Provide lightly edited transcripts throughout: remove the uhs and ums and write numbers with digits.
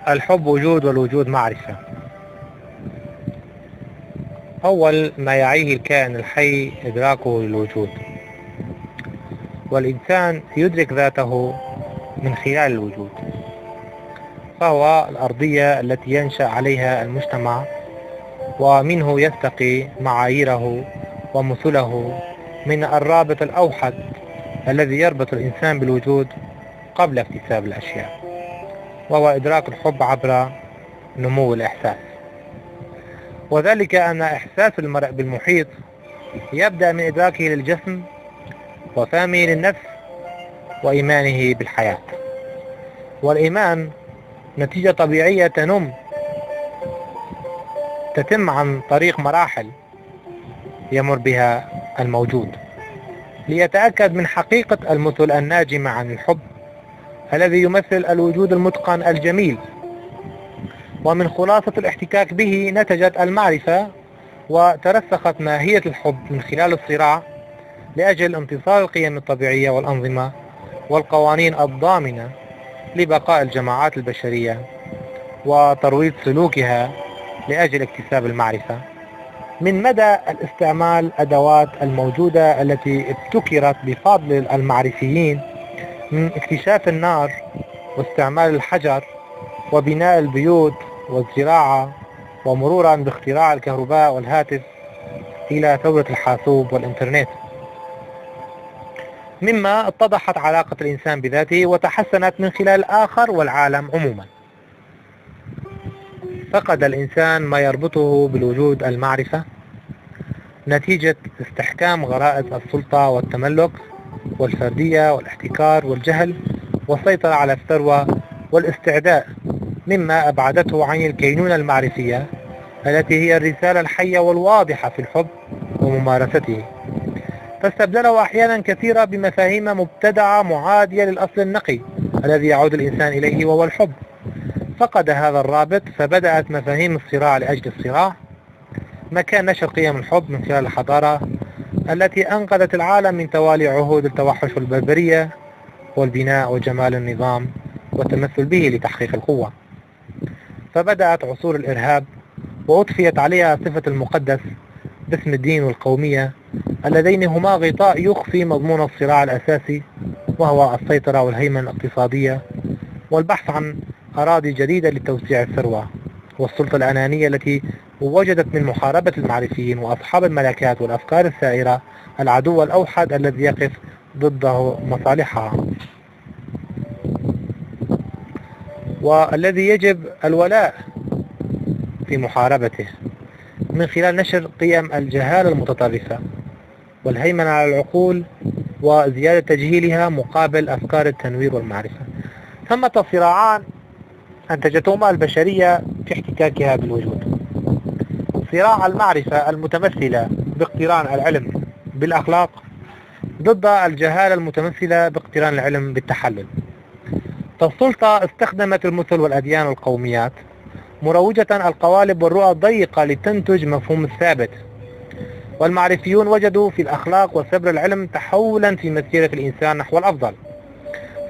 الحب وجود والوجود معرفة. أول ما يعيه الكائن الحي إدراكه للوجود، والإنسان يدرك ذاته من خلال الوجود، فهو الأرضية التي ينشأ عليها المجتمع، ومنه يستقي معاييره ومثله من الرابط الأوحد الذي يربط الإنسان بالوجود قبل اكتساب الأشياء، وهو إدراك الحب عبر نمو الإحساس. وذلك أن إحساس المرء بالمحيط يبدأ من إدراكه للجسم وفهمه للنفس وإيمانه بالحياة. والإيمان نتيجة طبيعية تتم عن طريق مراحل يمر بها الموجود ليتأكد من حقيقة المثل الناجمة عن الحب الذي يمثل الوجود المتقن الجميل. ومن خلاصة الاحتكاك به نتجت المعرفة، وترسخت ماهية الحب من خلال الصراع لأجل انتصار القيم الطبيعية والأنظمة والقوانين الضامنة لبقاء الجماعات البشرية وترويض سلوكها لأجل اكتساب المعرفة. من مدى الاستعمال الأدوات الموجودة التي ابتكرت بفضل المعرفيين، من اكتشاف النار واستعمال الحجر وبناء البيوت والزراعة، ومرورا باختراع الكهرباء والهاتف إلى ثورة الحاسوب والإنترنت، مما اتضحت علاقة الإنسان بذاته وتحسنت من خلال الآخر والعالم عموما. فقد الإنسان ما يربطه بالوجود المعرفة نتيجة استحكام غرائز السلطة والتملك والفردية والاحتكار والجهل والسيطرة على الثروة والاستعداء، مما أبعدته عن الكينونة المعرفية التي هي الرسالة الحية والواضحة في الحب وممارسته، فاستبدله أحيانا كثيرة بمفاهيم مبتدعة معادية للأصل النقي الذي يعود الإنسان إليه وهو الحب. فقد هذا الرابط، فبدأت مفاهيم الصراع لأجل الصراع مكان نشر قيم الحب من خلال الحضارة التي أنقذت العالم من توالي عهود التوحش والبربرية والبناء وجمال النظام والتمثل به لتحقيق القوة. فبدأت عصور الإرهاب وأضفيت عليها صفة المقدس باسم الدين والقومية، اللذين هما غطاء يخفي مضمون الصراع الأساسي، وهو السيطرة والهيمنة الاقتصادية والبحث عن أراضي جديدة لتوسيع الثروة، والسلطة الأنانية التي وجدت من محاربة المعرفيين وأصحاب الملكات والأفكار الثائرة العدو الأوحد الذي يقف ضده مصالحها، والذي يجب الولاء في محاربته من خلال نشر قيم الجهالة المتطرفة والهيمنة على العقول وزيادة تجهيلها مقابل أفكار التنوير والمعرفة. ثمة صراعان أنتجتهما البشرية في احتكاكها بالوجود: صراع المعرفة المتمثلة باقتران العلم بالأخلاق ضد الجهالة المتمثلة باقتران العلم بالتحلل. فالسلطة استخدمت المثل والأديان والقوميات مروجة القوالب والرؤى الضيقة لتنتج مفهوم الثابت، والمعرفيون وجدوا في الأخلاق وصبر العلم تحولا في مسيرة الإنسان نحو الأفضل.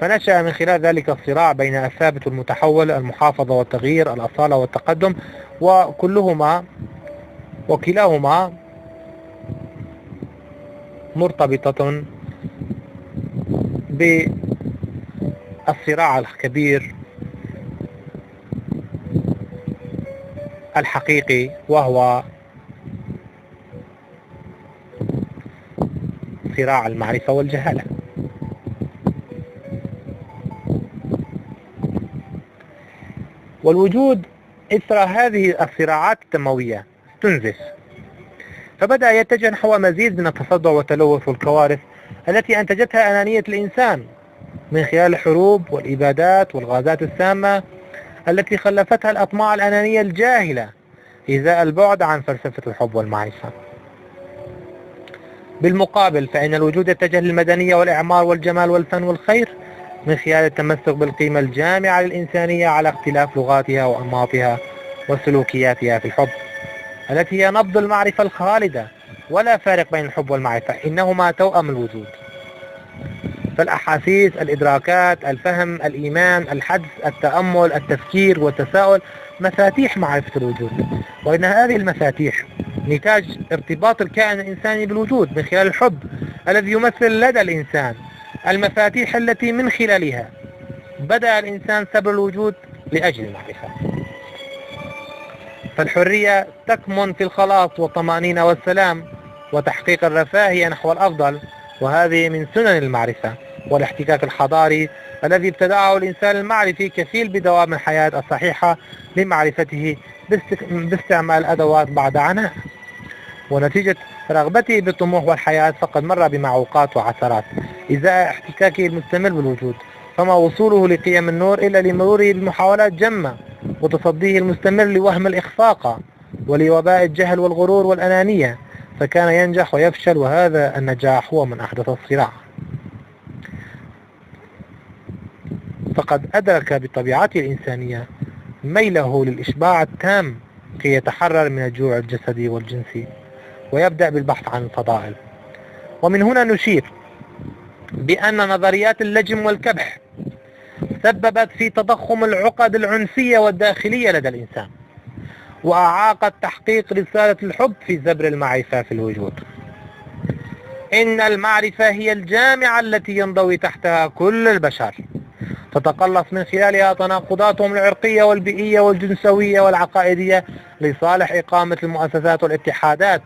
فنشأ من خلال ذلك الصراع بين الثابت والمتحول، المحافظة والتغيير، الأصالة والتقدم، وكلاهما مرتبطة بالصراع الكبير الحقيقي، وهو صراع المعرفة والجهالة. والوجود إثر هذه الصراعات التنموية استنزف، فبدأ يتجه نحو مزيد من التصدع والتلوث والكوارث التي أنتجتها أنانية الإنسان من خلال الحروب والإبادات والغازات السامة التي خلفتها الأطماع الأنانية الجاهلة إزاء البعد عن فلسفة الحب والمعرفة. بالمقابل فإن الوجود يتجه للمدنية والإعمار والجمال والفن والخير من خلال التمسك بالقيمة الجامعة للإنسانية على اختلاف لغاتها وأنماطها وسلوكياتها في الحب، التي هي نبض المعرفة الخالدة. ولا فارق بين الحب والمعرفة، إنهما توأم الوجود. فالأحاسيس، الإدراكات، الفهم، الإيمان، الحدس، التأمل، التفكير والتساؤل مفاتيح معرفة الوجود، وإن هذه المفاتيح نتاج ارتباط الكائن الإنساني بالوجود من خلال الحب الذي يمثل لدى الإنسان المفاتيح التي من خلالها بدأ الإنسان سبر الوجود لأجل المعرفة. فالحرية تكمن في الخلاص والطمأنينة والسلام وتحقيق الرفاهية نحو الأفضل، وهذه من سنن المعرفة والاحتكاك الحضاري الذي ابتدعه الإنسان المعرفي كفيل بدوام الحياة الصحيحة لمعرفته باستعمال الأدوات بعد عناء. ونتيجة رغبته بالطموح والحياة فقد مر بمعوقات وعثرات إزاء احتكاكه المستمر بالوجود، فما وصوله لقيم النور إلا لمروره بمحاولات جمة وتصديه المستمر لوهم الإخفاق ولوباء الجهل والغرور والأنانية، فكان ينجح ويفشل، وهذا النجاح هو من أحدث الصراع. فقد أدرك بطبيعته الإنسانية ميله للإشباع التام كي يتحرر من الجوع الجسدي والجنسي ويبدأ بالبحث عن الفضائل. ومن هنا نشير بأن نظريات اللجم والكبح سببت في تضخم العقد العنسية والداخلية لدى الإنسان، وأعاقت تحقيق رسالة الحب في زبر المعرفة في الوجود. إن المعرفة هي الجامعة التي ينضوي تحتها كل البشر، تتقلص من خلالها تناقضاتهم العرقية والبيئية والجنسوية والعقائدية لصالح إقامة المؤسسات والاتحادات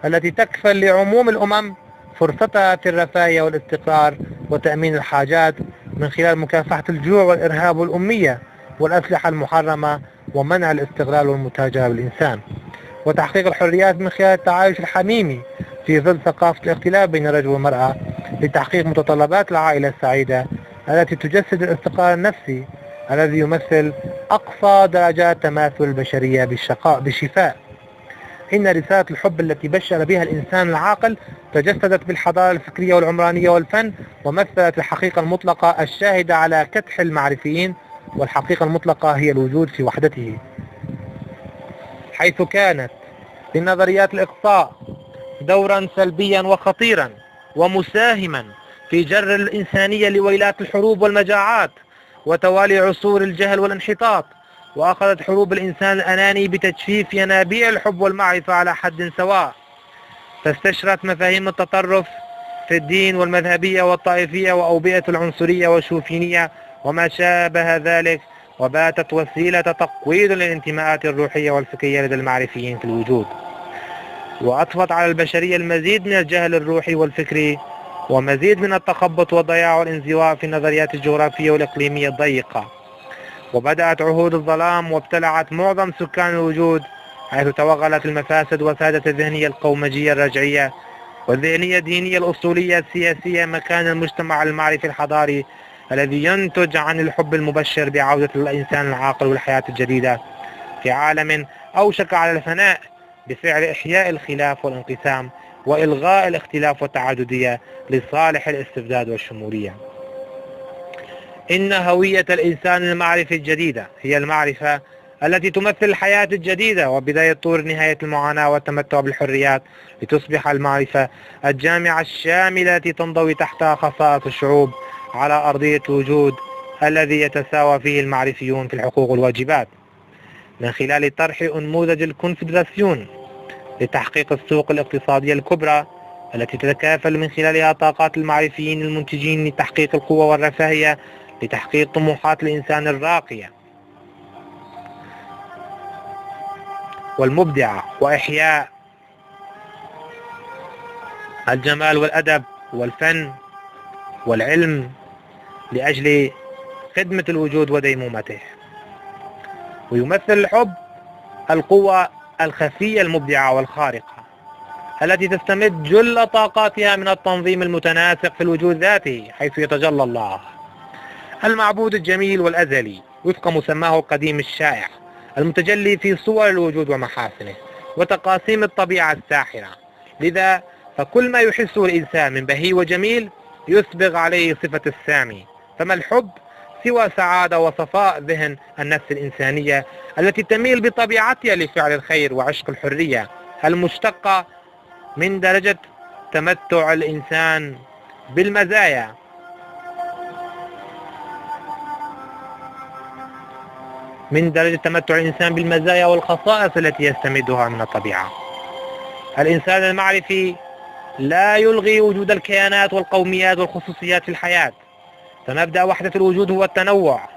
التي تكفل لعموم الأمم فرصتها في الرفاهية والاستقرار وتأمين الحاجات من خلال مكافحة الجوع والإرهاب والأمية والأسلحة المحرمة ومنع الاستغلال والمتاجرة بالإنسان، وتحقيق الحريات من خلال التعايش الحميمي في ظل ثقافة الاختلاف بين الرجل والمرأة لتحقيق متطلبات العائلة السعيدة التي تجسد الاستقرار النفسي الذي يمثل أقصى درجات تماثل البشرية بالشفاء. إن رسالة الحب التي بشر بها الإنسان العاقل تجسدت بالحضارة الفكرية والعمرانية والفن، ومثلت الحقيقة المطلقة الشاهدة على كدح المعرفيين، والحقيقة المطلقة هي الوجود في وحدته، حيث كانت لنظريات الإقصاء دورا سلبيا وخطيرا ومساهما في جر الإنسانية لويلات الحروب والمجاعات وتوالي عصور الجهل والانحطاط، وأخذت حروب الإنسان الأناني بتجفيف ينابيع الحب والمعرفة على حد سواء، فاستشرت مفاهيم التطرف في الدين والمذهبية والطائفية وأوبئة العنصرية والشوفينية وما شابه ذلك، وباتت وسيلة تقويض للانتماءات الروحية والفكرية لدى المعرفيين في الوجود، وأضفت على البشرية المزيد من الجهل الروحي والفكري ومزيد من التخبط والضياع والانزواء في النظريات الجغرافية والإقليمية الضيقة. وبدأت عهود الظلام وابتلعت معظم سكان الوجود، حيث توغلت المفاسد وسادت الذهنية القومجية الرجعية والذهنية الدينية الأصولية السياسية مكان المجتمع المعرفي الحضاري الذي ينتج عن الحب المبشر بعودة الإنسان العاقل والحياة الجديدة في عالم أوشك على الفناء بفعل إحياء الخلاف والانقسام وإلغاء الاختلاف والتعددية لصالح الاستبداد والشمولية. إن هوية الإنسان المعرفي الجديدة هي المعرفة التي تمثل الحياة الجديدة وبداية طور نهاية المعاناة والتمتع بالحريات، لتصبح المعرفة الجامعة الشاملة التي تنضوي تحتها خصائص الشعوب على أرضية الوجود الذي يتساوى فيه المعرفيون في الحقوق والواجبات، من خلال طرح أنموذج الكونفدراسيون لتحقيق السوق الاقتصادية الكبرى التي تتكافل من خلالها طاقات المعرفيين المنتجين لتحقيق القوة والرفاهية لتحقيق طموحات الإنسان الراقية والمبدعة وإحياء الجمال والأدب والفن والعلم لأجل خدمة الوجود وديمومته. ويمثل الحب القوة الخفية المبدعة والخارقة التي تستمد جل طاقاتها من التنظيم المتناسق في الوجود ذاته، حيث يتجلى الله المعبود الجميل والأزلي وفق مسماه القديم الشائع المتجلي في صور الوجود ومحاسنه وتقاسيم الطبيعة الساحرة. لذا فكل ما يحسه الإنسان من بهي وجميل يسبغ عليه صفة السامي، فما الحب سوى سعادة وصفاء ذهن النفس الإنسانية التي تميل بطبيعتها لفعل الخير وعشق الحرية المشتقة من درجة تمتع الإنسان بالمزايا من درجة تمتع الإنسان بالمزايا والخصائص التي يستمدها من الطبيعة. الإنسان المعرفي لا يلغي وجود الكيانات والقوميات والخصوصيات في الحياة، فمبدأ وحدة الوجود هو التنوع،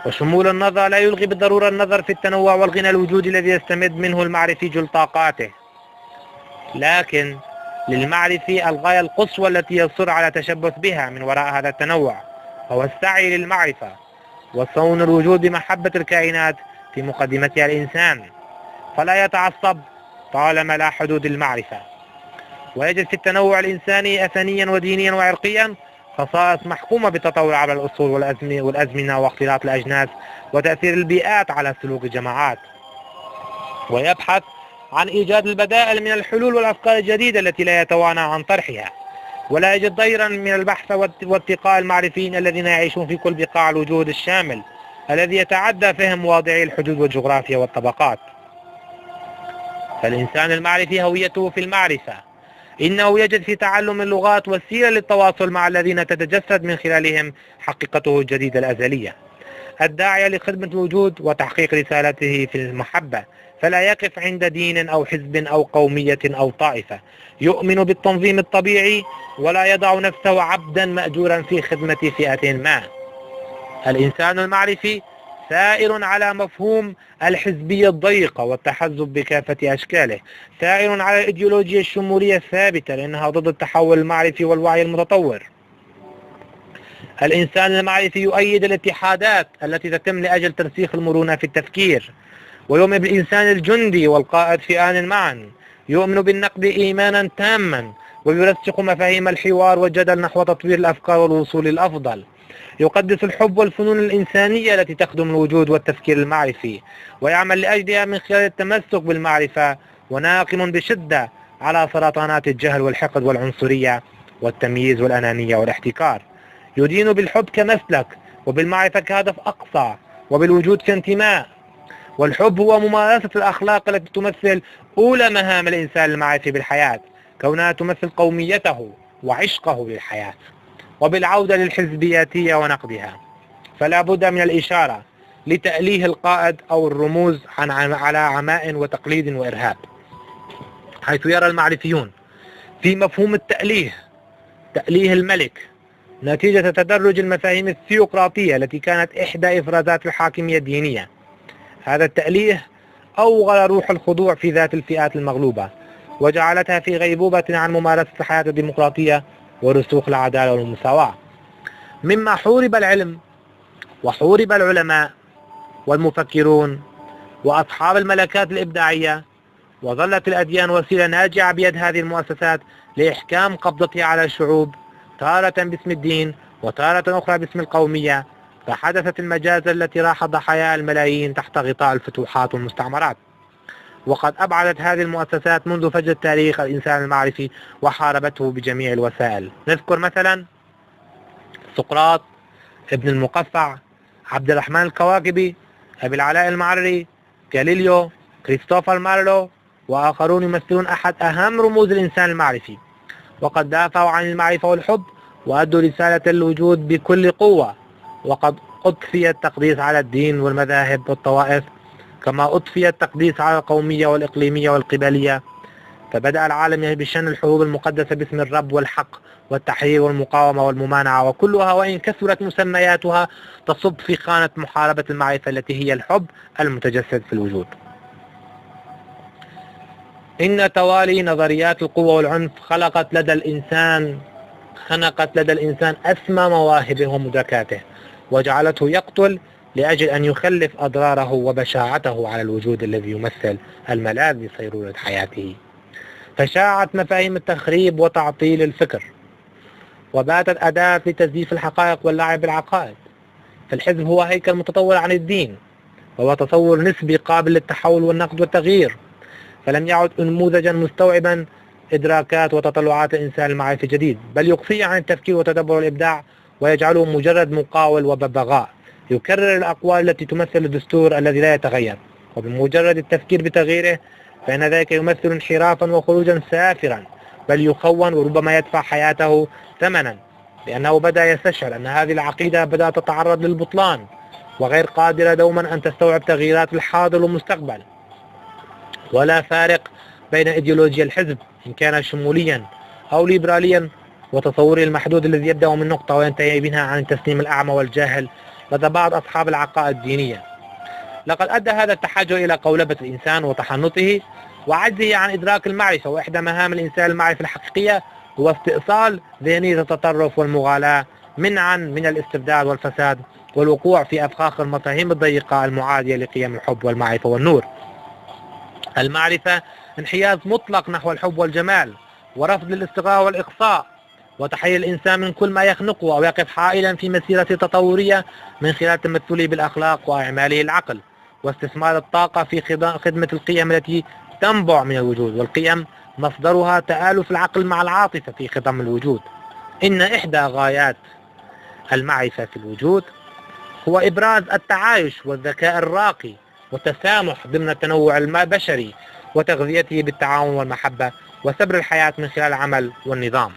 وشمول النظر لا يلغي بالضرورة النظر في التنوع والغنى الوجودي الذي يستمد منه المعرفي جل طاقاته، لكن للمعرفي الغاية القصوى التي يصر على تشبث بها من وراء هذا التنوع هو السعي للمعرفة وصون الوجود بمحبة الكائنات في مقدمتها الإنسان، فلا يتعصب طالما لا حدود المعرفة، ويجد في التنوع الإنساني أثنيا ودينيا وعرقيا خصائص محكومة بالتطور عبر الأصول والأزمنة واختلاط الأجناس وتأثير البيئات على سلوك الجماعات، ويبحث عن إيجاد البدائل من الحلول والأفكار الجديدة التي لا يتوانى عن طرحها، ولا يجد ضيرا من البحث واتقاء المعرفيين الذين يعيشون في كل بقاع الوجود الشامل الذي يتعدى فهم واضعي الحدود والجغرافيا والطبقات. فالإنسان المعرفي هويته في المعرفة، إنه يجد في تعلم اللغات وسيلة للتواصل مع الذين تتجسد من خلالهم حقيقته الجديدة الأزلية، الداعية لخدمة الوجود وتحقيق رسالته في المحبة، فلا يقف عند دين أو حزب أو قومية أو طائفة، يؤمن بالتنظيم الطبيعي ولا يضع نفسه عبدا مأجورا في خدمة فئة ما. الإنسان المعرفي سائر على مفهوم الحزبية الضيقة والتحزب بكافة أشكاله، سائر على الإيديولوجيا الشمولية الثابتة لأنها ضد التحول المعرفي والوعي المتطور. الإنسان المعرفي يؤيد الاتحادات التي تتم لأجل ترسيخ المرونة في التفكير، ويؤمن بالإنسان الجندي والقائد في آن معا، يؤمن بالنقد إيمانا تاما ويرسخ مفاهيم الحوار والجدل نحو تطوير الأفكار والوصول للأفضل، يقدس الحب والفنون الإنسانية التي تخدم الوجود والتفكير المعرفي ويعمل لأجلها من خلال التمسك بالمعرفة، وناقم بشدة على سرطانات الجهل والحقد والعنصرية والتمييز والأنانية والاحتكار، يدين بالحب كمسلك وبالمعرفة كهدف أقصى وبالوجود كانتماء. والحب هو ممارسة الأخلاق التي تمثل أولى مهام الإنسان المعرفي بالحياة، كونها تمثل قوميته وعشقه للحياة، وبالعودة للحزبياتية ونقدها فلا بد من الإشارة لتأليه القائد أو الرموز على عماء وتقليد وإرهاب، حيث يرى المعرفيون في مفهوم التأليه تأليه الملك نتيجة تدرج المفاهيم الثيوقراطية التي كانت إحدى إفرازات الحاكمية الدينية. هذا التأليه أوغل روح الخضوع في ذات الفئات المغلوبة وجعلتها في غيبوبة عن ممارسة الحياة الديمقراطية ورسوخ العدالة والمساواة، مما حورب العلم وحورب العلماء والمفكرون وأصحاب الملكات الإبداعية، وظلت الأديان وسيلة ناجعة بيد هذه المؤسسات لإحكام قبضتها على الشعوب، تارة باسم الدين وتارة أخرى باسم القومية، فحدثت المجازر التي راح ضحاياها الملايين تحت غطاء الفتوحات والمستعمرات. وقد أبعدت هذه المؤسسات منذ فجر التاريخ الإنسان المعرفي وحاربته بجميع الوسائل. نذكر مثلا سقراط، ابن المقفع، عبد الرحمن الكواكبي، أبي العلاء المعري، غاليليو، كريستوفر مارلو وآخرون يمثلون أحد أهم رموز الإنسان المعرفي، وقد دافعوا عن المعرفة والحب وأدوا رسالة الوجود بكل قوة، وقد أضفي التقديس على الدين والمذاهب والطوائف كما أضفي التقديس على القومية والإقليمية والقبلية، فبدأ العالم بشن الحروب المقدسة باسم الرب والحق والتحرير والمقاومة والممانعة، وكلها وإن كثرت مسمياتها تصب في خانة محاربة المعرفة التي هي الحب المتجسد في الوجود. إن توالي نظريات القوة والعنف خنقت لدى الإنسان أسمى مواهبه ومدركاته، وجعلته يقتل لأجل أن يخلف أضراره وبشاعته على الوجود الذي يمثل الملاذ لصيرورة حياته، فشاعت مفاهيم التخريب وتعطيل الفكر، وباتت أداة لتزييف الحقائق واللعب بالعقائد. فالحزب هو هيكل متطور عن الدين، وهو تصور نسبي قابل للتحول والنقد والتغيير، فلم يعد نموذجا مستوعبا إدراكات وتطلعات الإنسان المعرفي الجديد، بل يقصيه عن التفكير والتدبر والإبداع ويجعله مجرد مقاول وببغاء يكرر الأقوال التي تمثل الدستور الذي لا يتغير، وبمجرد التفكير بتغييره فإن ذلك يمثل انحرافا وخروجا سافرا، بل يخون وربما يدفع حياته ثمنا، لأنه بدأ يستشعر أن هذه العقيدة بدأت تتعرض للبطلان وغير قادرة دوما أن تستوعب تغييرات الحاضر والمستقبل. ولا فارق بين إيديولوجيا الحزب إن كان شموليا أو ليبراليا وتصوره المحدود الذي يبدأ من نقطة وينتهي بها عن التسليم الأعمى والجاهل لدى بعض أصحاب العقائد الدينية. لقد أدى هذا التحجر إلى قولبة الإنسان وتحنطه وعجزه عن إدراك المعرفة، وإحدى مهام الإنسان المعرفة الحقيقية هو استئصال ذهنية التطرف والمغالاة منعا من الاستبداد والفساد والوقوع في أفخاخ المفاهيم الضيقة المعادية لقيم الحب والمعرفة والنور. المعرفة انحياز مطلق نحو الحب والجمال ورفض للاستغراء والإقصاء، وتحرير الإنسان من كل ما يخنقه أو يقف حائلا في مسيرة تطورية من خلال تمثله بالأخلاق وإعماله العقل، واستثمار الطاقة في خدمة القيم التي تنبع من الوجود، والقيم مصدرها تآلف العقل مع العاطفة في خضم الوجود. إن إحدى غايات المعرفة في الوجود هو إبراز التعايش والذكاء الراقي والتسامح ضمن التنوع البشري وتغذيته بالتعاون والمحبة وسبر الحياة من خلال العمل والنظام.